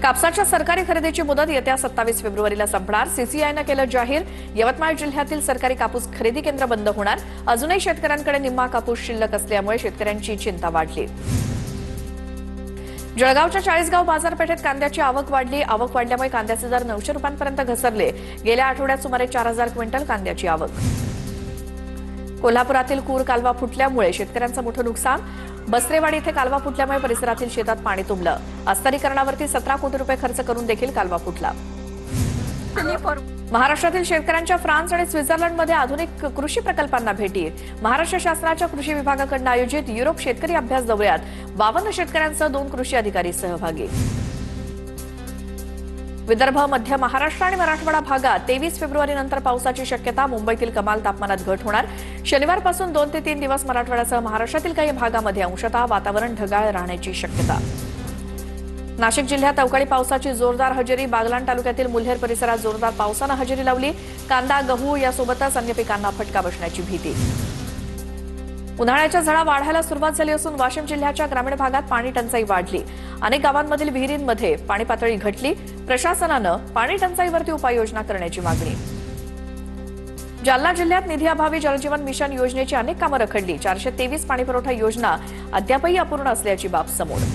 कापसाच्या सरकारी खरेदीची मुदत येत्या 27 फेब्रुवारीला संपणार. सीसीआयनं केलं जाहीर. यवतमाळ जिल्ह्यातील सरकारी कापूस खरेदी केंद्र बंद होणार. अजूनही शेतकऱ्यांकडे निम्मा कापूस शिल्लक असल्यामुळे शेतकऱ्यांची चिंता वाढली. जळगावच्या 40गाव बाजारपेठेत कांद्याची आवक वाढली. आवक वाढल्यामुळे कांद्याचे दर 900 रुपयांपर्यंत घसरले. गेल्या आठवड्यात सुमारे 4000 क्विंटल कांद्याची आवक. कोल्हापुरातील कूर कालवा फुटल्यामुळे शेतकऱ्यांचं मोठं नुकसान. बसरेवाडी इथे कालवा फुटल्यामुळे परिसरातील शेतात पाणी तुंबलं. अस्तरीकरणावरती 17 कोटी रुपये खर्च करून देखील कालवा फुटला. महाराष्ट्रातील शेतकऱ्यांच्या फ्रान्स आणि स्वित्झर्लंडमध्ये आधुनिक कृषी प्रकल्पांना भेटी. महाराष्ट्र शासनाच्या कृषी विभागाकडून आयोजित युरोप शेतकरी अभ्यास दौऱ्यात 52 शेतकऱ्यांसह 2 कृषी अधिकारी सहभागी. विदर्भ, मध्य महाराष्ट्र आणि मराठवाडा भागात 23 फेब्रुवारीनंतर पावसाची शक्यता. मुंबईतील कमाल तापमानात घट होणार. शनिवारपासून 2 ते 3 दिवस मराठवाड्यासह महाराष्ट्रातील काही भागामध्ये अंशतः वातावरण ढगाळ राहण्याची शक्यता. नाशिक जिल्ह्यात अवकाळी पावसाची जोरदार हजेरी. बागलाण तालुक्यातील मुल्हेर परिसरात जोरदार पावसानं हजेरी लावली. कांदा, गहू यासोबतच अन्य पिकांना फटका बसण्याची भीती. उन्हाळ्याच्या झळा वाढायला सुरुवात झाली असून वाशिम जिल्ह्याच्या ग्रामीण भागात पाणी टंचाई वाढली. अनेक गावांमधील विहिरींमध्ये पाणी पातळी घटली. प्रशासनानं पाणी टंचाईवरती उपाययोजना करण्याची मागणी. जालना जिल्ह्यात निधीअभावी जलजीवन मिशन योजनेची अनेक कामं रखडली. 423 पाणीपुरवठा योजना अद्यापही अपूर्ण असल्याची बाब समोर.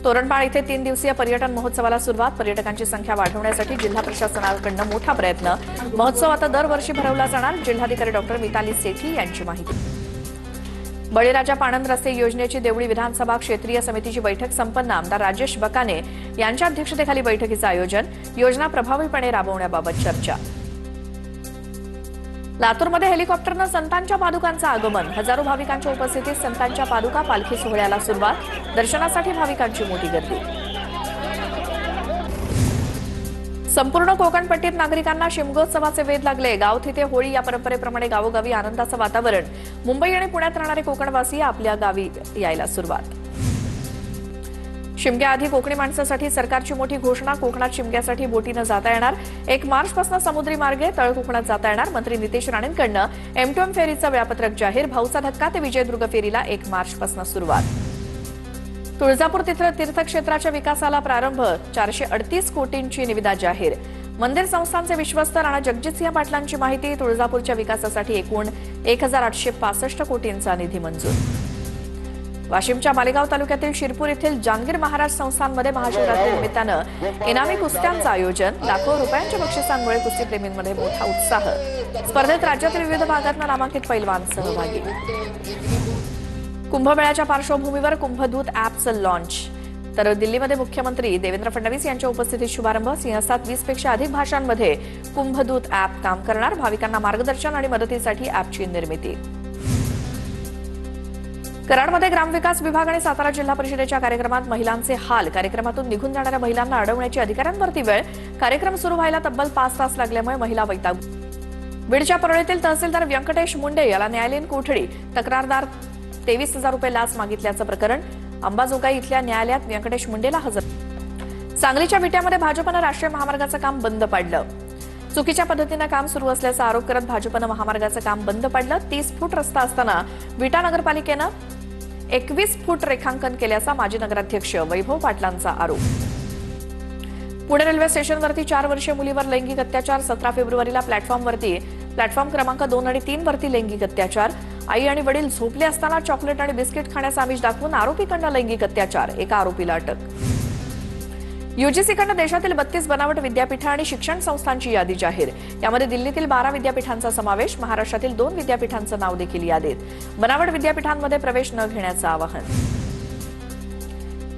तोरणमाळ इथे 3 दिवसीय पर्यटन महोत्सवाला सुरुवात. पर्यटकांची संख्या वाढवण्यासाठी जिल्हा प्रशासनाकडून मोठा प्रयत्न. महोत्सव आता दरवर्षी भरवला जाणार. जिल्हाधिकारी डॉक्टर मिताली सेठी यांची माहिती. बळीराजा पाणंद रस्ते योजनेची देवळी विधानसभा क्षेत्रीय समितीची बैठक संपन्न. आमदार राजेश बकाने यांच्या अध्यक्षतेखाली बैठकीचं आयोजन. योजना प्रभावीपणे राबवण्याबाबत चर्चा. लातूरमध्ये हेलिकॉप्टरनं संतांच्या पादुकांचं आगमन. हजारो भाविकांच्या उपस्थितीत संतांच्या पादुका पालखी सोहळ्याला सुरुवात. दर्शनासाठी भाविकांची मोठी गर्दी. संपूर्ण कोकणपट्टीत नागरिकांना शिमगोत्सवाचे वेध लागले. गाव तिथे होळी या परंपरेप्रमाणे गावोगावी आनंदाचं वातावरण. मुंबई आणि पुण्यात राहणारे कोकणवासी आपल्या गावी यायला सुरुवात. शिमग्याआधी कोकणी माणसासाठी सरकारची मोठी घोषणा. कोकणात शिमग्यासाठी बोटीनं जाता येणार. 1 मार्चपासून समुद्री मार्गे तळ कोकणात जाता येणार. मंत्री नितेश राणेंकडनं M2M फेरीचं वेळापत्रक जाहीर. भाऊचा धक्का ते विजयदुर्ग फेरीला 1 मार्चपासून सुरुवात. तुळजापूर तीर्थक्षेत्राच्या विकासाला प्रारंभ. 438 कोटींची निविदा जाहीर. मंदिर संस्थानचे विश्वस्त राणा जगजितसिंह पाटलांची माहिती. तुळजापूरच्या विकासासाठी एकूण 1865 कोटींचा निधी मंजूर. वाशिमच्या मालेगाव तालुक्यातील शिरपूर येथील जानगीर महाराज संस्थानमध्ये महाशिवरात्री निमित्तानं इनामी कुस्त्यांचं आयोजन. लाखो रुपयांच्या बक्षिसांमुळे कुस्तीप्रेमींमध्ये मोठा उत्साह. स्पर्धेत राज्यातील विविध भागातून नामांकित पैलवान सहभागी. कुंभमेळ्याच्या पार्श्वभूमीवर कुंभदूत ॲपचं लॉन्च. तर दिल्लीमध्ये मुख्यमंत्री देवेंद्र फडणवीस यांच्या उपस्थितीत शुभारंभ. सिंहस्थात 20 पेक्षा अधिक भाषांमध्ये कुंभदूत ॲप काम करणार. भाविकांना मार्गदर्शन आणि मदतीसाठी ॲपची निर्मिती. कराडमध्ये ग्रामविकास विभाग आणि सातारा जिल्हा परिषदेच्या कार्यक्रमात महिलांचे हाल. कार्यक्रमातून निघून जाणाऱ्या महिलांना अडवण्याची अधिकाऱ्यांवरती वेळ. कार्यक्रम सुरू व्हायला तब्बल 5 तास लागल्यामुळे महिला वैतागल्या. बीडच्या परळीतील तहसीलदार व्यंकटेश मुंडे याला न्यायालयीन कोठडी. तक्रारदार 23,000 रुपये लाच मागितल्याचं प्रकरण. अंबाजोगाई इथल्या न्यायालयात व्यंकटेश मुंडेला हजर. सांगलीच्या विट्यामध्ये भाजपनं राष्ट्रीय महामार्गाचं काम बंद पाडलं. चुकीच्या पद्धतीनं काम सुरू असल्याचा आरोप करत भाजपनं महामार्गाचं काम बंद पाडलं. 30 फूट रस्ता असताना विटा नगरपालिकेनं 21 फूट रेखांकन केल्याचा माजी नगराध्यक्ष वैभव पाटलांचा आरोप. पुणे रेल्वे स्टेशनवरती 4 वर्षीय मुलीवर लैंगिक अत्याचार. 17 फेब्रुवारीला प्लॅटफॉर्म क्रमांक 2 आणि 3 वरती लैंगिक अत्याचार. आई आणि वडील झोपले असताना चॉकलेट आणि बिस्किट खाण्याचा आमिष दाखवून आरोपीकडनं लैंगिक अत्याचार. एका आरोपीला अटक. यूजीसीकडनं देशातील 32 बनावट विद्यापीठं आणि शिक्षण संस्थांची यादी जाहीर. यामध्ये दिल्लीतील 12 विद्यापीठांचा समावेश. महाराष्ट्रातील 2 विद्यापीठांचं नाव देखील यादीत. बनावट विद्यापीठांमध्ये प्रवेश न घेण्याचं आवाहन.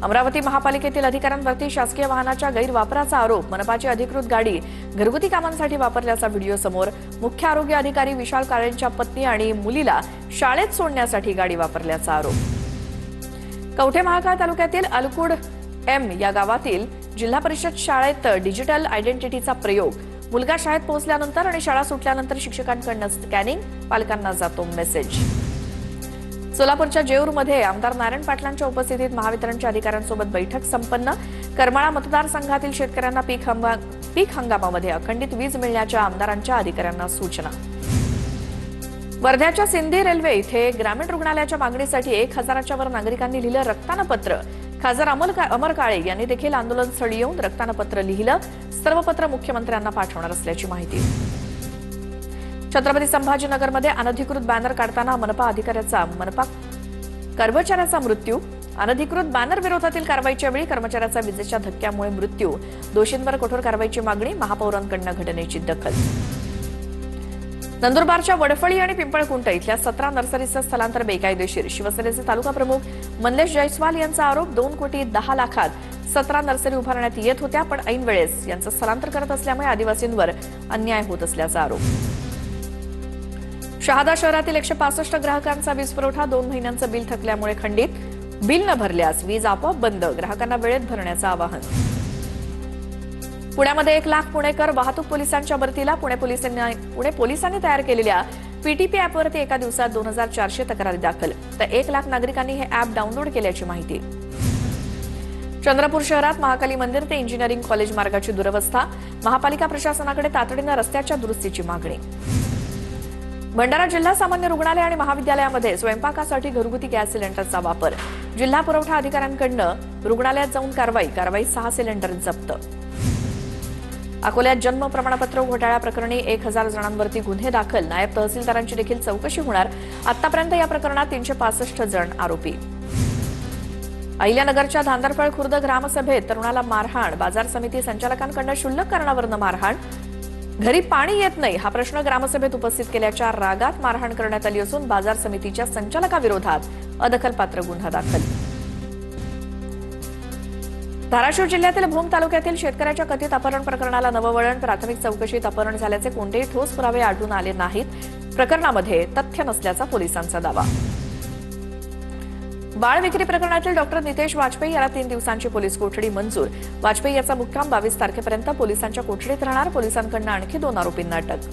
अमरावती महापालिकेतील अधिकाऱ्यांवरती शासकीय वाहनाच्या गैरवापराचा आरोप. मनपाची अधिकृत गाडी घरगुती कामांसाठी वापरल्याचा व्हिडिओ समोर. मुख्य आरोग्य अधिकारी विशाल काळेंच्या पत्नी आणि मुलीला शाळेत सोडण्यासाठी गाडी वापरल्याचा आरोप. कवठे महांकाळ तालुक्यातील अलकुड M या गावातील जिल्हा परिषद शाळेत डिजिटल आयडेंटिटीचा प्रयोग. मुलगा शाळेत पोहोचल्यानंतर आणि शाळा सुटल्यानंतर शिक्षकांकडून स्कॅनिंग. पालकांना जातो मेसेज. सोलापूरच्या जेऊरमध्ये आमदार नारायण पाटलांच्या उपस्थितीत महावितरणच्या अधिकाऱ्यांसोबत बैठक संपन्न. करमाळा मतदारसंघातील शेतकऱ्यांना पीक हंगामामध्ये अखंडित वीज मिळण्याच्या आमदारांच्या अधिकाऱ्यांना सूचना. वर्ध्याच्या सिंधी रेल्वे इथे ग्रामीण रुग्णालयाच्या मागणीसाठी 1000च्या वर नागरिकांनी लिहिलं रक्तानं पत्र. खासदार अमर काळे यांनी देखील आंदोलनस्थळी येऊन रक्तानं पत्र लिहिलं. सर्व पत्र मुख्यमंत्र्यांना पाठवणार असल्याची माहिती. छत्रपती संभाजीनगरमध्ये अनधिकृत बॅनर काढताना मनपा कर्मचाऱ्याचा मृत्यू. अनधिकृत बॅनर विरोधातील कारवाईच्या वेळी कर्मचाऱ्याचा विजेच्या धक्क्यामुळे मृत्यू. दोषींवर कठोर कारवाईची मागणी. महापौरांकडून घटनेची दखल. नंदुरबारच्या वडफळी आणि पिंपळकुंट इथल्या 17 नर्सरीचं स्थलांतर बेकायदेशीर. शिवसेनेचे तालुका प्रमुख मनलेश जयस्वाल यांचा आरोप. 2,10,00,000 17 नर्सरी उभारण्यात येत होत्या, पण ऐन वेळेस यांचं स्थलांतर करत असल्यामुळे आदिवासींवर अन्याय होत असल्याचा आरोप. शहादा शहरातील 165 ग्राहकांचा वीज पुरवठा 2 महिन्यांचं बिल थकल्यामुळे खंडित. बिल न भरल्यास वीज आपोआप बंद. ग्राहकांना वेळेत भरण्याचं आवाहन. पुण्यामध्ये 1 लाख पुणेकर वाहतूक पोलिसांच्या भरतीला. पुणे पोलिसांनी तयार केलेल्या पीटीपी ॲपवरती एका दिवसात 2400 तक्रारी दाखल. तर 1 लाख नागरिकांनी हे ॲप डाऊनलोड केल्याची माहिती. चंद्रपूर शहरात महाकाली मंदिर ते इंजिनिअरिंग कॉलेज मार्गाची दुरवस्था. महापालिका प्रशासनाकडे तातडीनं रस्त्याच्या दुरुस्तीची मागणी. भंडारा जिल्हा सामान्य रुग्णालय आणि महाविद्यालयामध्ये स्वयंपाकासाठी घरगुती गॅस सिलेंडरचा वापर. जिल्हा पुरवठा अधिकाऱ्यांकडून रुग्णालयात जाऊन कारवाई. 6 सिलेंडर जप्त. अकोल्यात जन्म प्रमाणपत्र घोटाळ्याप्रकरणी 1000 जणांवरती गुन्हे दाखल. नायब तहसीलदारांची देखील चौकशी होणार. आतापर्यंत या प्रकरणात 365 जण आरोपी. अहिल्यानगरच्या धांदरफळ खुर्द ग्रामसभेत तरुणाला मारहाण. बाजार समिती संचालकांकडून क्षुल्लक कारणावरून मारहाण. घरी पाणी येत नाही हा प्रश्न ग्रामसभेत उपस्थित केल्याच्या रागात मारहाण करण्यात आली असून बाजार समितीच्या संचालकाविरोधात अदखलपात्र गुन्हा दाखल. धाराशिव जिल्ह्यातील भूम तालुक्यातील शेतकऱ्याच्या कथित अपहरण प्रकरणाला नवं वळण. प्राथमिक चौकशीत अपहरण झाल्याचे कोणतेही ठोस पुरावे आढळून आले नाहीत. प्रकरणामध्ये तथ्य नसल्याचा पोलिसांचा दावा. बाळ विक्री प्रकरणातील डॉक्टर नितेश वाजपेयी याला 3 दिवसांची पोलीस कोठडी मंजूर. वाजपेयी याचा मुक्काम 22 तारखेपर्यंत पोलिसांच्या कोठडीत राहणार. पोलिसांकडून आणखी 2 आरोपींना अटक.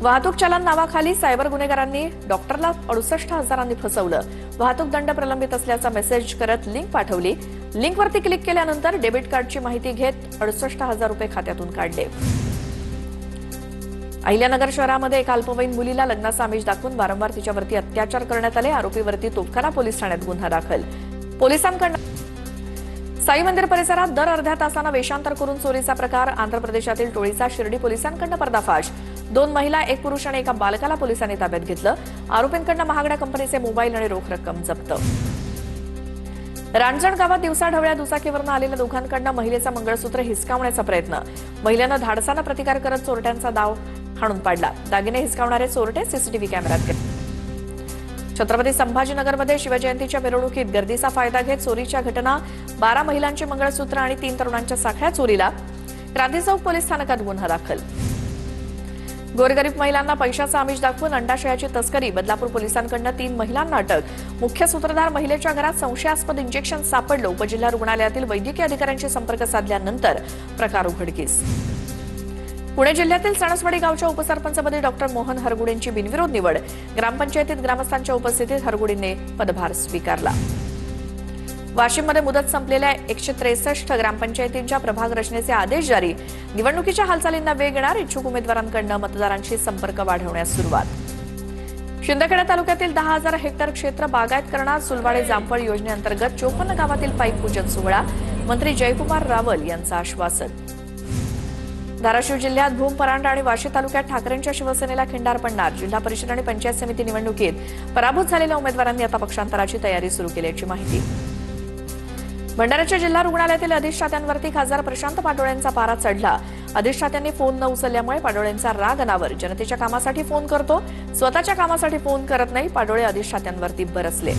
वाहतूक चलन नावाखाली सायबर गुन्हेगारांनी डॉक्टरला 68,000 फसवलं. वाहतूक दंड प्रलंबित असल्याचा मेसेज करत लिंक पाठवली. लिंकवरती क्लिक केल्यानंतर डेबिट कार्डची माहिती घेत 68,000 रुपये खात्यातून काढले. अहिल्यानगर शहरामध्ये एका अल्पवयीन मुलीला लग्नाचा आमिष दाखवून वारंवार तिच्यावरती अत्याचार करण्यात आले. आरोपीवरती तोफखाना पोलीस ठाण्यात गुन्हा दाखल. पोलिसांकडून साई मंदिर परिसरात दर अर्ध्या तासानं वेषांतर करून चोरीचा प्रकार. आंध्र प्रदेशातील टोळीचा शिर्डी पोलिसांकडून पर्दाफाश. 2 महिला, 1 पुरुष आणि एका बालकाला पोलिसांनी ताब्यात घेतलं. आरोपींकडून महागड्या कंपनीचे मोबाईल आणि रोख रक्कम जप्त. रांजण गावात दिवसाढवळ्या दुचाकीवरून आलेल्या दोघांकडून महिलेचं मंगळसूत्र हिसकावण्याचा प्रयत्न. महिलेनं धाडसानं प्रतिकार करत चोरट्यांचा डाव हाणून पाडला. दागिने हिसकावणारे चोरटे सीसीटीव्ही कॅमेऱ्यात गेले. छत्रपती संभाजीनगरमध्ये शिवजयंतीच्या मिरवणुकीत गर्दीचा फायदा घेत चोरीच्या घटना. 12 महिलांची मंगळसूत्र आणि 3 तरुणांच्या साखळ्या चोरीला. क्रांती चौक पोलीस स्थानकात गुन्हा दाखल. गोरगरीब महिलांना पैशाचा आमिष दाखवून अंडाशयाची तस्करी. बदलापूर पोलिसांकडून 3 महिलांना अटक. मुख्य सूत्रधार महिलेच्या घरात संशयास्पद इंजेक्शन सापडलं. उपजिल्हा रुग्णालयातील वैद्यकीय अधिकाऱ्यांशी संपर्क साधल्यानंतर प्रकार उघडकीस. पुणे जिल्ह्यातील सणसवाडी गावच्या उपसरपंचपदी डॉक्टर मोहन हरगुडेंची बिनविरोध निवड. ग्रामपंचायतीत ग्रामस्थांच्या उपस्थितीत हरगुडेंनी पदभार स्वीकारला. वाशिममध्ये मुदत संपलेल्या 163 ग्रामपंचायतींच्या प्रभाग रचनेचे आदेश जारी. निवडणुकीच्या हालचालींना वेग येणार. इच्छुक उमेदवारांकडून मतदारांशी संपर्क वाढवण्यास सुरुवात. शिंदखेडा तालुक्यातील 10,000 हेक्टर क्षेत्र बागायत करणार. सुलवाडे जामफळ योजनेअंतर्गत 54 गावातील पाईप पूजन सोहळा. मंत्री जयकुमार रावल यांचं आश्वासन. धाराशिव जिल्ह्यात भूम, परांडा आणि वाशी तालुक्यात ठाकरेंच्या शिवसेनेला खिंडार पडणार. जिल्हा परिषद आणि पंचायत समिती निवडणुकीत पराभूत झालेल्या उमेदवारांनी आता पक्षांतराची तयारी सुरू केल्याची माहिती. भंडाऱ्याच्या जिल्हा रुग्णालयातील अधिष्ठात्यांवरती खासदार प्रशांत पाटोळेंचा पारा चढला. अधिष्ठात्यांनी फोन न उचलल्यामुळे पाटोळेंचा राग अनावर. जनतेच्या कामासाठी फोन करतो, स्वतःच्या कामासाठी फोन करत नाही. पाटोळे अधिष्ठात्यांवरती बरसले.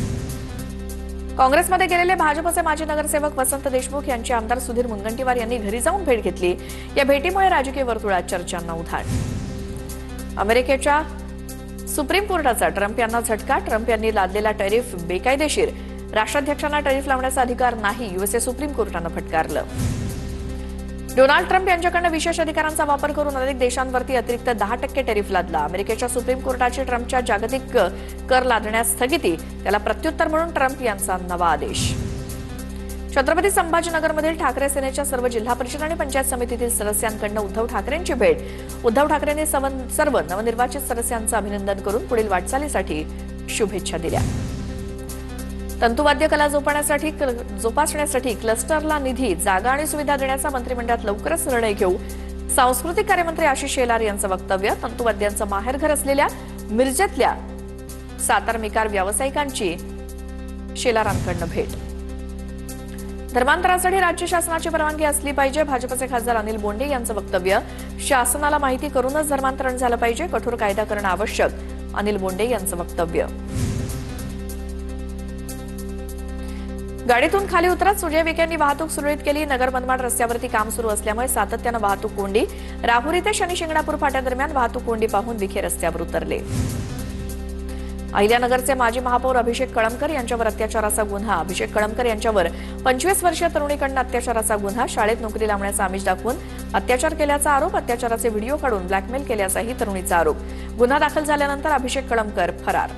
काँग्रेसमध्ये गेलेले भाजपचे माजी नगरसेवक वसंत देशमुख यांचे आमदार सुधीर मुनगंटीवार यांनी घरी जाऊन भेट घेतली. या भेटीमुळे राजकीय वर्तुळात चर्चांना उधाण. अमेरिकेच्या सुप्रीम कोर्टाचा ट्रम्प यांना झटका. ट्रम्प यांनी लादलेला टॅरिफ बेकायदेशीर. राष्ट्राध्यक्षांना टॅरिफ लावण्याचा अधिकार नाही. यूएसए सुप्रीम कोर्टानं फटकारलं. डोनाल्ड ट्रम्प यांच्याकडून विशेष अधिकारांचा वापर करून अनेक देशांवरती अतिरिक्त 10% टॅरिफ लादला. अमेरिकेच्या सुप्रीम कोर्टाची ट्रम्पच्या जागतिक कर लादण्यास स्थगिती. त्याला प्रत्युत्तर म्हणून ट्रम्प यांचा नवा आदेश. छत्रपती संभाजीनगरमधील ठाकरे सेनेच्या सर्व जिल्हा परिषद आणि पंचायत समितीतील सदस्यांकडून उद्धव ठाकरेंची भेट. उद्धव ठाकरेंनी सर्व नवनिर्वाचित सदस्यांचं अभिनंदन करून पुढील वाटचालीसाठी शुभेच्छा दिल्या. तंतुवाद्य कला जोपासण्यासाठी क्लस्टरला निधी, जागा आणि सुविधा देण्याचा मंत्रिमंडळात लवकरच निर्णय घेऊ. सांस्कृतिक कार्यमंत्री आशिष शेलार यांचं वक्तव्य. तंतुवाद्यांचं माहेरघर असलेल्या मिरजेतल्या सातारमिकार व्यावसायिकांची शेलारांकडनं भेट. धर्मांतरासाठी राज्य शासनाची परवानगी असली पाहिजे. भाजपचे खासदार अनिल बोंडे यांचं वक्तव्य. शासनाला माहिती करूनच धर्मांतरण झालं पाहिजे. कठोर कायदा करणं आवश्यक. अनिल बोंडे यांचं वक्तव्य. गाडीतून खाली उतरत सुजय विखे यांनी वाहतूक सुरळीत केली. नगर मनमाड रस्त्यावरती काम सुरू असल्यामुळे सातत्यानं वाहतूक कोंडी. राहुरी ते शनी शिंगणापूर फाट्यादरम्यान वाहतूक कोंडी पाहून विखे रस्त्यावर उतरले. अहिल्यानगरचे माजी महापौर अभिषेक कळमकर यांच्यावर अत्याचाराचा गुन्हा. अभिषेक कळमकर यांच्यावर 25 वर्षीय तरुणीकडून अत्याचाराचा गुन्हा. शाळेत नोकरी लावण्याचा आमिष दाखवून अत्याचार केल्याचा आरोप. अत्याचाराचे व्हिडिओ काढून ब्लॅकमेल केल्याचाही तरुणीचा आरोप. गुन्हा दाखल झाल्यानंतर अभिषेक कळमकर फरार.